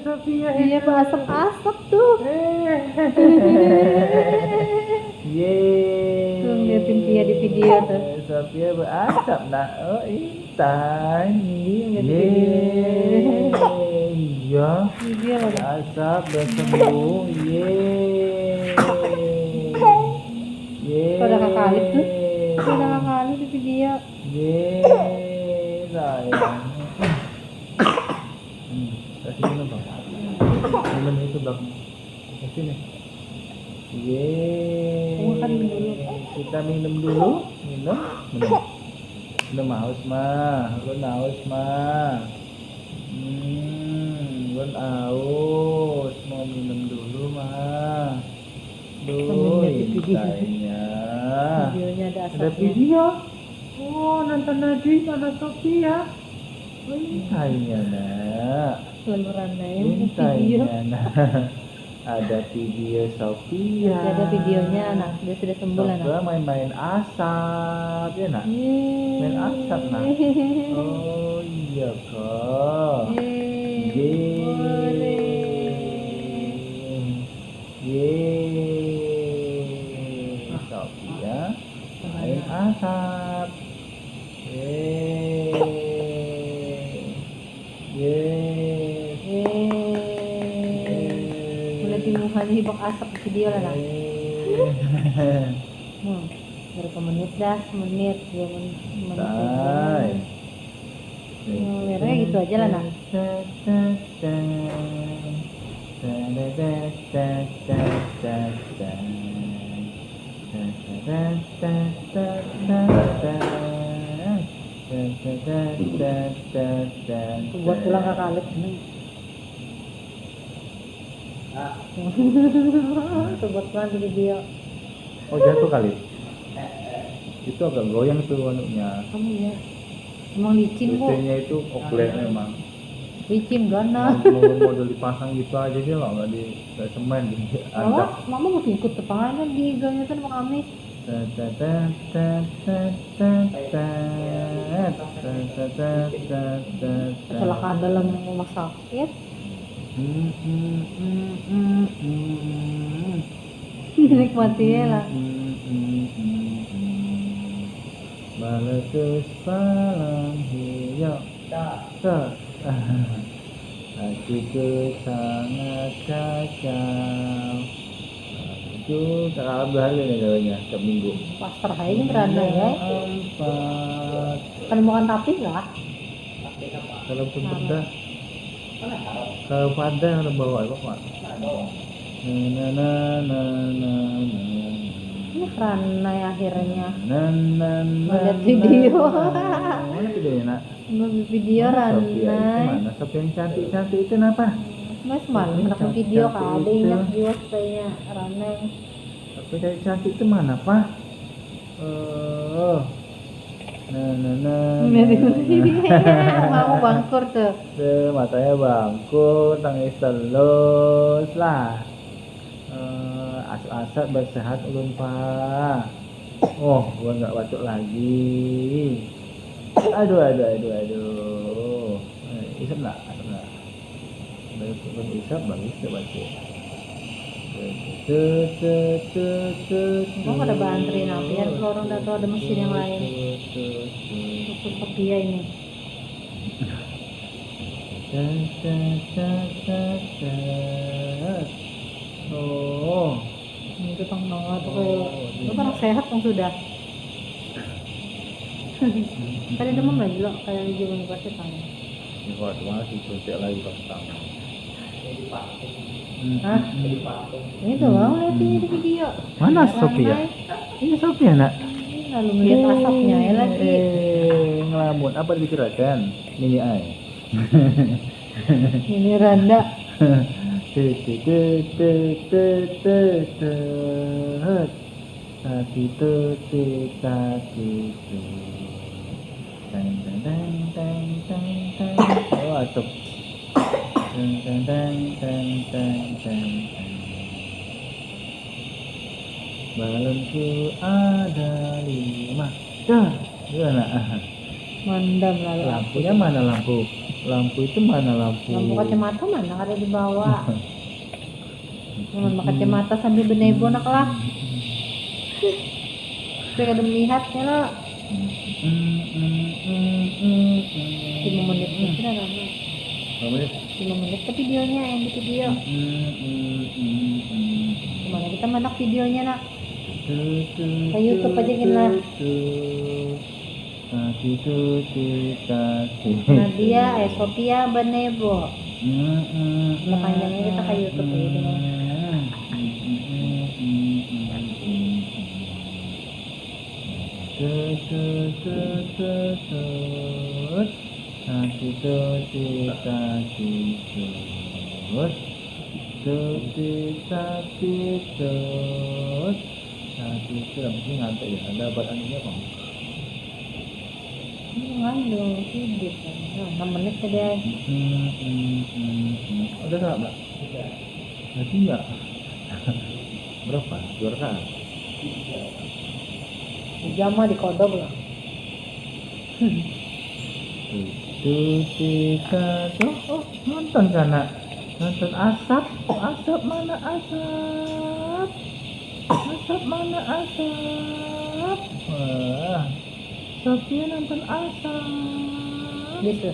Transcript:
Sophia. Iya, asap-asap tuh. Yeay. Tuh ngeliatin Pia di video tuh. Sophia berasap nak. Oh intan. Iya, ngeliatin video. Iya. Iya, mana? Asap udah sembuh. Yeay. Yeay. Kok ada kakak Alif tuh? Kok ada kakak Alif di video? Yeay. Sayang. Kasih minum bang. Minum itu bang. Kasih nih. Yeay. Makan dulu. Kita minum dulu. Minum. Minum haus mah. Lu haus mah. Lu haus. Mau minum dulu mah. Duh, intainya. Videonya ada asapnya. Ada video. Oh, nonton Nadine sama Sophia. Oh, intainya nak. Selalu randain video. Intainya nak. Ada video Sophia. Ada videonya anak, dia sudah sembuh lah Sophia nak. main-main asap ya nak. Main asap nak. Oh iya kok. Yeay. Sophia main asap. Yeay. Mulai timuhannya hibak asap di video lah nak. Berapa menit dah? Semenit, 2 menit. Bye. Merahnya gitu aja lah nak. Buat pulang kakak Alif nih. Buat pulang di video. Oh jatuh kali. Itu agak goyang tuh anunya. Kamu ya. Emang licin kok. Biasanya itu oklek memang. Licin ganas. Model dipasang gitu aja sih loh, nggak di kayak semen gitu. Mama mau ikut tepangannya di gangnya tuh sama kami. Kecelakaan dalam rumah sakit. Nikmatinya lah. Meletus palang hijau. Hatiku sangat kacau. Itu kakak berhari nih katanya setiap minggu. Pastor Hai ini beranda ya. Kan makan tapi lah. Kalau pemuda, kalau pada yang bawa apa pak? Ini karena akhirnya Melihat video. Mana videonya nak? Video Rana. Mana Sophia yang cantik-cantik itu kenapa? Mas malam nak video kali ingat video kayaknya Rana. Tapi cantik itu mana pak? Mau bangkur tuh. Matanya bangkur, tangis telus lah. Asal-asal bersehat ulun pak. Oh, gua nggak batuk lagi. Aduh. Isap nggak? Isap bagus tuh batuk. Kamu ada bantuin apa ya? Kalau orang udah tahu ada mesin yang lain. Untuk Sophia ini. Oh, Itu tang banget tuh kayak lu kan sehat kan sudah. Tadi demam lagi lo kayak di zaman pasti tanya. ini kok masih suntik lagi pas tangan. Hah? Ini tuh mau lihat di video. Mana Sophia? Ini Sophia nak. Lalu ngeliat asapnya ya lagi. Ngelamun. Apa dibicarakan? Mini ai. Ini Randa. Tati tu. Oh atup. Balonku ada 5. Dah, gimana? Mandam lalu. Lampunya mana lampu? Lampu itu mana lampu? Lampu kacamata mana ada di bawah? Jangan pakai kacamata sambil benebo nak lah. Saya ada melihatnya lah. 5 menit sudah lama. 5 menit. 5 menit ke videonya yang di video. Gimana kita manak videonya nak? Ke YouTube aja lah. Nadia, Sophia Benebo. Panjangnya kita ke YouTube aja. Ngantuk ya, ada buat anunya kok. Ngandung hidup kan. 6 menit tadi. Udah nggak mbak? Nanti nggak? Berapa? 2 rakaat? Jama di kodok lah. Oh, nonton sana. Nonton asap. Asap mana asap? Asap mana asap? Wah, Sophia nonton asap. Gitu.